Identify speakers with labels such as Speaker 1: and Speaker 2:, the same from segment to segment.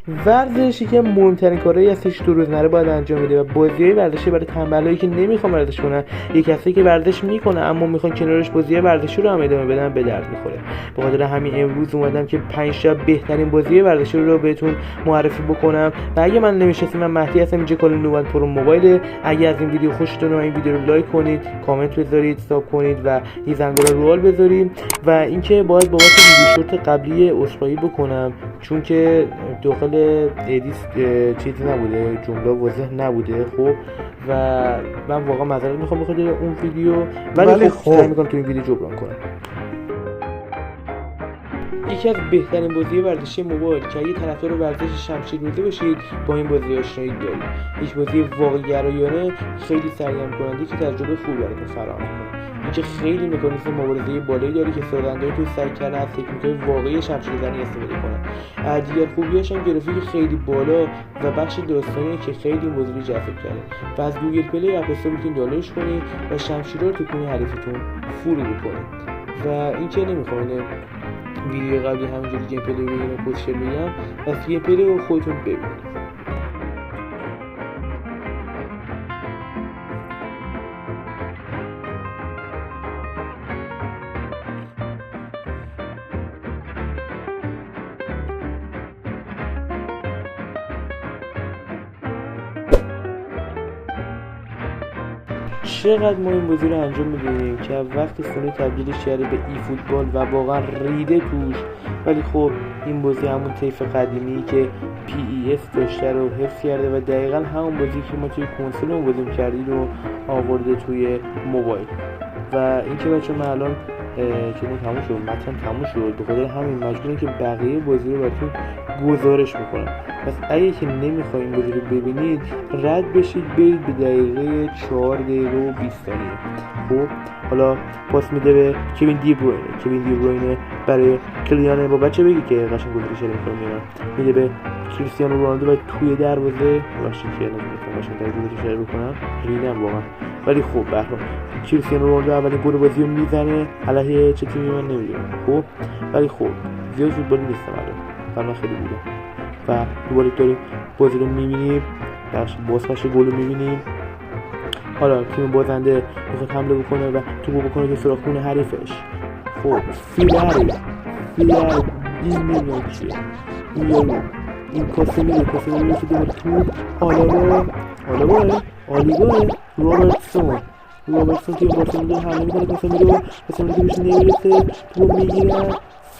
Speaker 1: ورزشی که مهمترین کارهایی هستش تو روزمره باید انجام بده و بازی‌های ورزشی برای تنبلایی که نمیخوان ورزش کنن، یک کسی که ورزش میکنه اما میخوان کنارش بازی ورزشی رو هم ادامه بدن به درد میخوره. به خاطر همین امروز اومدم که 5 تا بهترین بازی ورزشی رو بهتون معرفی بکنم. و اگه من نمی‌شناسید، من مهدی هستم، اینجا کانال نوبل پرو موبایل. اگه از این ویدیو خوشتون اومد این ویدیو رو لایک کنید، کامنت بذارید، ساب کنید و این زنگوله رو رول بذارید. و اینکه باید بابت ویدیو شورت قبلی عذرخواهی بکنم چون که داخل ادیت چیزی نبوده، جمله واضح نبوده. خب و من واقعا معذرت میخوام بخاطر اون ویدیو، ولی خب سعی میکنم تو این ویدیو جبران کنم. یکی از بهترین بازی ورزشی موبایل که اگه طرفدار ورزش شمشیربازی باشید با این بازی آشنایی دارید. یک بازی واقعی گرایانه، خیلی سرگرم کننده که تجربه خوبی براتون فراهم می‌کنه. اینکه خیلی مکانیزم مبارزه بالایی داره که سازنده‌ها تو سعی کردن از تکنیک‌های واقعی شمشیرزنی استفاده کنن. دیگر خوبیاش هم گرافیک خیلی بالا و بخش داستانی که خیلی این بازی رو جذاب کرده. و از گوگل پلی اپ استور میتونید دانلودش کنید و شمشیرها رو تو خونه حریفتون فرو بکنید. و اینکه نمی‌خوام ویدیو قبلی همینجوری گیم پلی بگیرم پوزیشن بگم و گیم پلی رو خودتون ببینید. چقدر ما این بازی رو انجام میدونیم که وقتی سونی تبدیلش کرده به ای فوتبال و واقعا ریده توش، ولی خب این بازی همون طیف قدیمی که PES داشته رو حفظ کرده و دقیقا همون بازی که ما توی کنسولمون بازی می‌کردیم رو آورده توی موبایل. و اینکه بچه‌ها من الان که تموم شد، متن تموم شد، به خاطر همین مجبورم که بقیه بازی رو براتون گزارش میکنم. پس اگه که نمیخواین بازی رو ببینید رد بشید برید به دقیقه 4 دقیقه و 20 ثانیه. خب حالا پاس میده به کوین دی بروینه برای کلیان امباپه. بگی که قشنگ گل اشاره میکنه، میده به کریستیانو رونالدو و توی دروازه واشی که نمیتونم قشنگ گل اشاره بکنم، ریدم واقعا. ولی خب به هر حال کریستیانو رونالدو اولین گل بازی رو میزنه علیه چه تیمی من نمیدونم. خب ولی خب زیاد فوتبالی نیستم الان خیلی بوده. و دوباره داریم بازی رو میبینیم، بازپش گل رو میبینیم. حالا تیم بازنده میخواد حمله بکنه و توپو بکنه تو سوراخ خونه حریفش. خب فیلاری این میدونم چیه این یارو این کاسمیرو میشه دوباره توپ آلیگاه روبرتسون که بارسلونا حمله میکنه کاسمیرو که بهش نمیرسه، توپ میگیرن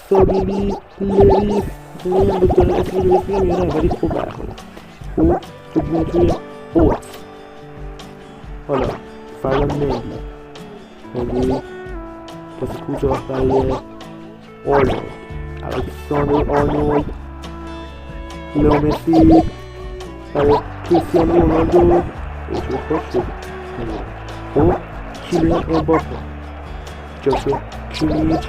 Speaker 1: سابیلی لریس نمیم بکنه اسمی رو بسیم یا نه، ولی خوب برخوره. خوب توپ میاد توی اوت. حالا فردا مندی پاس کوتاه برای الکساندر آرنولد، لیو مسی برای کریستیانو رونالدو چه خوب شد. خب کیلیان امباپه، جاشوا کیمیچ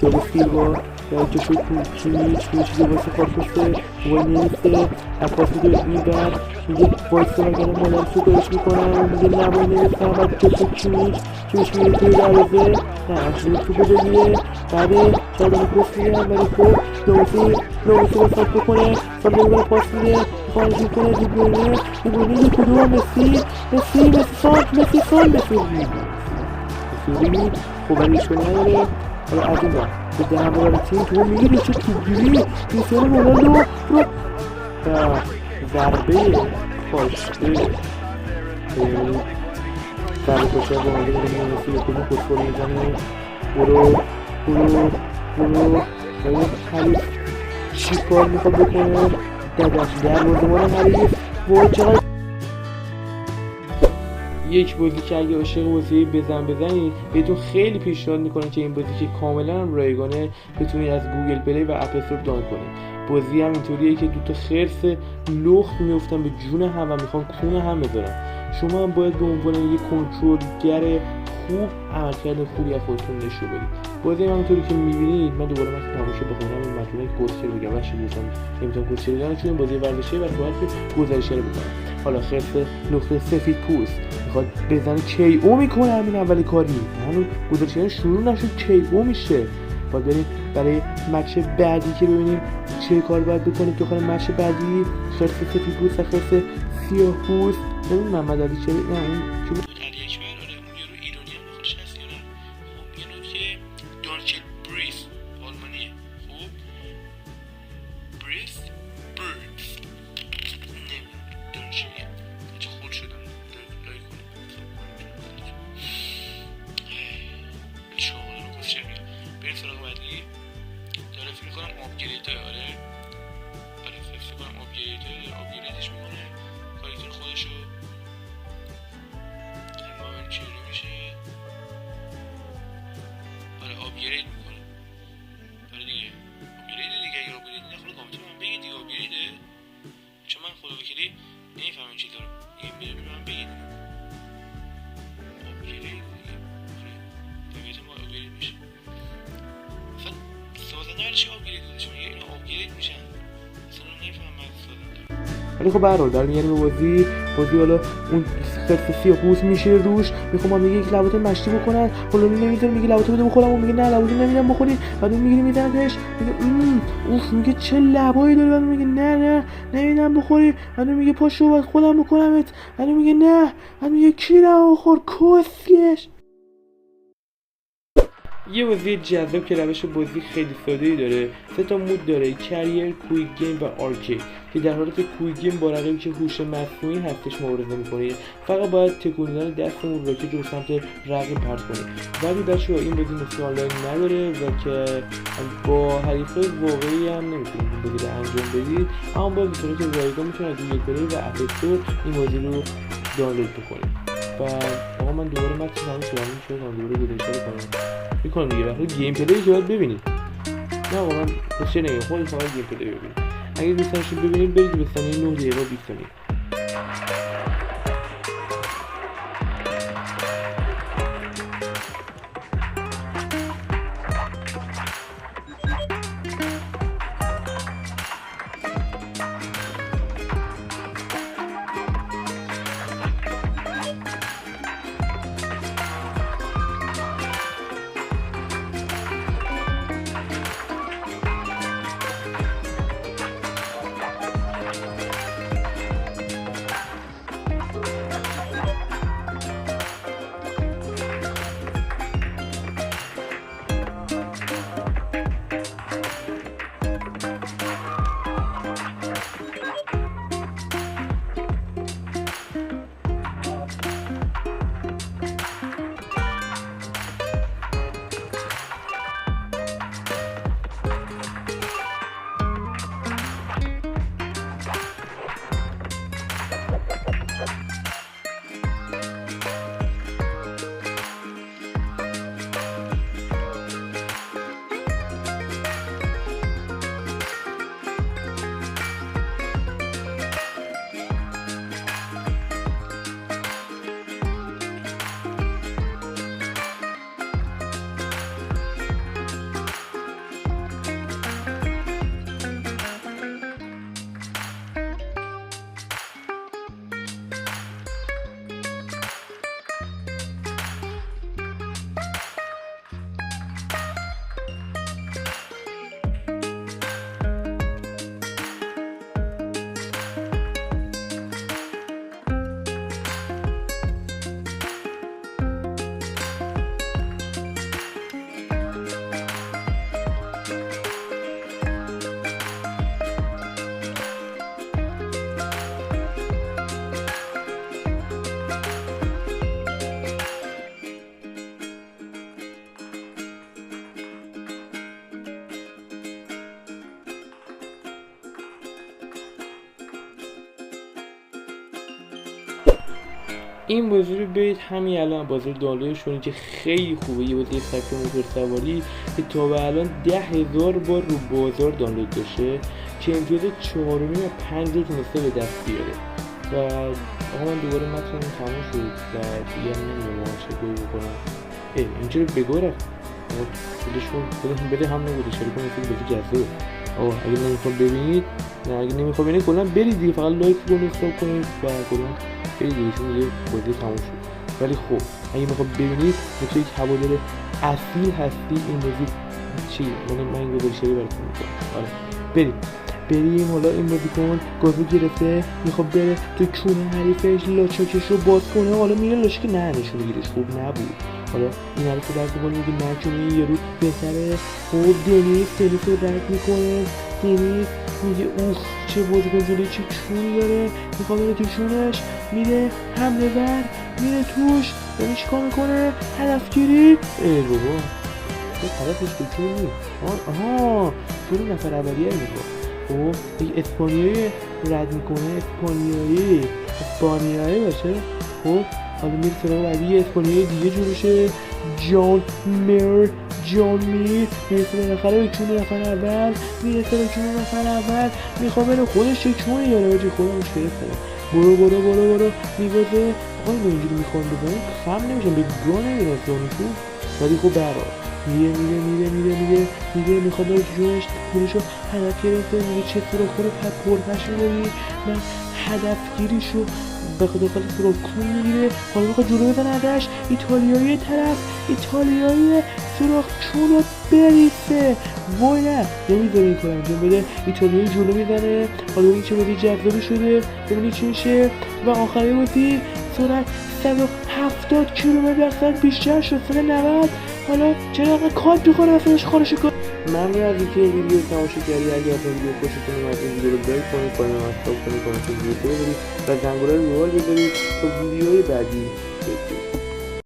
Speaker 1: دیاگو سیلوا یا جاشوا کیمیچ واسه خارپسته وای نمیسته پاس میده اینور میگه وایسته مگه مالم سو گلش میکنم، میگه نبای نمیستم و جاشوا کیمیچ میره توی دروازه نه همچنین توپو بگیره بعد چادان پاس میده ولی خب لومسی با ساک بکنه سال بگیره پاس میده خارج میکنه دیبرونه یک کدوم مسی خب ولی اشکالی نداره. حالا از این دار به دهوار تیم تو میگه چه توگیری کریستیانو رونالدو ضربه کاشته رونالدو میگه مسی به کدوم پسکول میزنه برو حریف چی کار میخواد بکنه داداش دروازه‌بان حریف وای چقدر یک بازی که اگه عاشق بازی بزنید بهتون خیلی پیشنهاد میکنم که این بازی که کاملا رایگانه بتونید از گوگل پلی و اپ استور دانلود کنید. بازی هم اینطوریه که دوتا خرس لخت میافتن به جون هم و میخوان کون هم بذارن. شما هم باید به عنوان یک کنترلگر خوب عملکرد خوبی از خودتون نشون بدید. بازی هم همونطوری که میبینید من دوباره مثلا تماشا بخونم این متن کوچر بگم واسه نمیتونم کوچر بگم چون این بازی ورزشی و باید که گزارش بکنم. حالا خرس نقطه سفید پوست میخواد بزنه KO میکنه همین اولی کاری هنوز گزارش شروع نشد KO میشه. باید بریم برای مچ بعدی که ببینیم چه کار باید بکنیم که آخر مچ بعدی خرس سفیدپوست و خرس سیاه‌پوست نمیدونم محمد علی چه نه اون که بود علی اکبر آره اون یارو ایرانی هم بخورش هست یا نه خب یه نوع که دانکل بریس آلمانیه خب بریس برگز نمیدونم دارم چی میگم چه خود شدم لای کنیم چاقا رو کسشه میگم بریم سراغ بعدی داره فکر کنم آپگریده آره فکر کنم آپگریدش میکنه کاریتون خودشو این چیزی میشه آره آپگرید میکنه آره دیگه آپگریده دیگه اگه آپگریده نخوره کامنت من بگید دیگه آپگریده چون من خدا وکیلی نمیفهم این چی دارم دیگه میره من بگید آپگرید دیگه آره طبیعتا با آپگرید میشه اصلا سازنده هرچی آپگرید بودشم میگه اینا آپگرید میشن اصلا نمیفهم من سازنده ولی خب برحال در میگه به بازی حالا اون خرس سیاه‌پوست میشه روش میخوام میگه یک لواطه مشتی بکنن حالا نمیذاره میگه لواطه بده بخورم اون میگه نه لواطه نمیدم بخوری بعد اون میگه میزنتش میگه اوف میگه چه لبایی داره بعد میگه نه نمیدم بخوری بعد میگه پاشو بعد خودم بکنمت بعد میگه نه بعد میگه کی رو بخور کسکش یه بازی جذاب که روش بازی خیلی ساده‌ای داره 3 مود داره کریر، کویک گیم و آرکید که در حالت کویک گیم با رقیبی که هوش مصنوعی هستش مبارزه می‌کنید فقط باید تکون دستمون راکت رو سمت رقیب پرت کنید ولی بچه‌ها این بازی مثل آنلاین نداره و که با حریفای واقعی هم نمی‌تونید این بازی رو انجام بدید اما باز به صورت رایگان می‌تونید گوگل پلی و اپ استور این بازی رو دانلود بکنید و آقا من دوباره متن تموم شد دوباره گذاشته کنم میکنم دیگه وقتی گیم پلی که باید ببینید نه آقا من بسیار نگیم خودی فقط گیم پلی ببینید اگه دوست داشتید ببینید برید به ثانیه 9 دقیقه 20 ثانیه این بازی رو برید همین الان بازی رو دانلودش کنید که خیلی خوبه. یه بازی سبک موتور سواری که تا به الان 10,000 بار رو بازار دانلود داشته که امتیاز 4 و 5 رو تونسته به دست بیاره. و آقا من دوباره متن تموم شد و دیگه نمیدونم چه گویی بکنم. این چرا بگو رفت خودشون بده هم نبوده شروع کنید که بازی جذابه. اگه نمیخواد ببینید اگه نمیخواد ببینید کلا برید دیگه، فقط لایک کنید، سابسکرایب کنید و کلا برید دیگه چون دیگه بازی تموم شد. ولی خب اگه میخواد ببینید مثل یک هوادار اصیل هستی این بازی چی من این گزارش رو براتون میکنم. بریم. حالا این بازیکن گازو گرفته میخواد بره تو کونه حریفش، لاچاکش رو باز کنه. حالا میره لاچاک نه نشونه گیرش خوب نبود. حالا این حرف رو درست میکنه میگه نکنه یه روز بهتره. خب دنیس رو رد میکنه. دنیس میگه اوف چه بازیکن جلوی چه چونی داره، میخواد بره تو چونش، میره حمله ور، میره توش. یعنی چیکار میکنه؟ هدفگیری. بابا تو طرفش تو چون نیست. آها چون نفر اولیه میخواد. خب یک اسپانیایی رد میکنه، اسپانیایی باشه. خب حالا میره سراغ بعدی، یه اسپانیایی دیگه جلوشه، جان میر میرسه بالاخره به چون نفر اول، میخواد بره خودش چه چونی داره باجی، خودمش گرفته. برو میگوزه. آقای ما اینجوری میخوان بزنیم خم نمیشن به گاه نمیرن سانشون، ولی خب برار میره میخواد بره جونش، پولشو هدف گرفته. میگه چه سراغ خوره پرپرپش میداری، من هدفگیریشو به خدا سراغ کون میگیره. حالا میخواد جلو بزن ازش، ایتالیایی سراغ چون رو بریسه. وای نه نمیذاره این کار انجام بده. ایتالیایی جلو میزنه. حالا این چه بازی جذابی شده، ببینید چی میشه. و آخری بازی سرعت 170 کیلومتر در ساعت بیشتر شد، 190. حالا چرا کات میخوره واسهش خارش کن. ممنون از اینکه ویدیو تماشا کردید. اگر از ویدیو خوشتون اومد این ویدیو رو لایک کنید، کانال رو سابسکرایب کنید، کانال رو بزنید و زنگوله رو بذارید تا ویدیوهای بعدی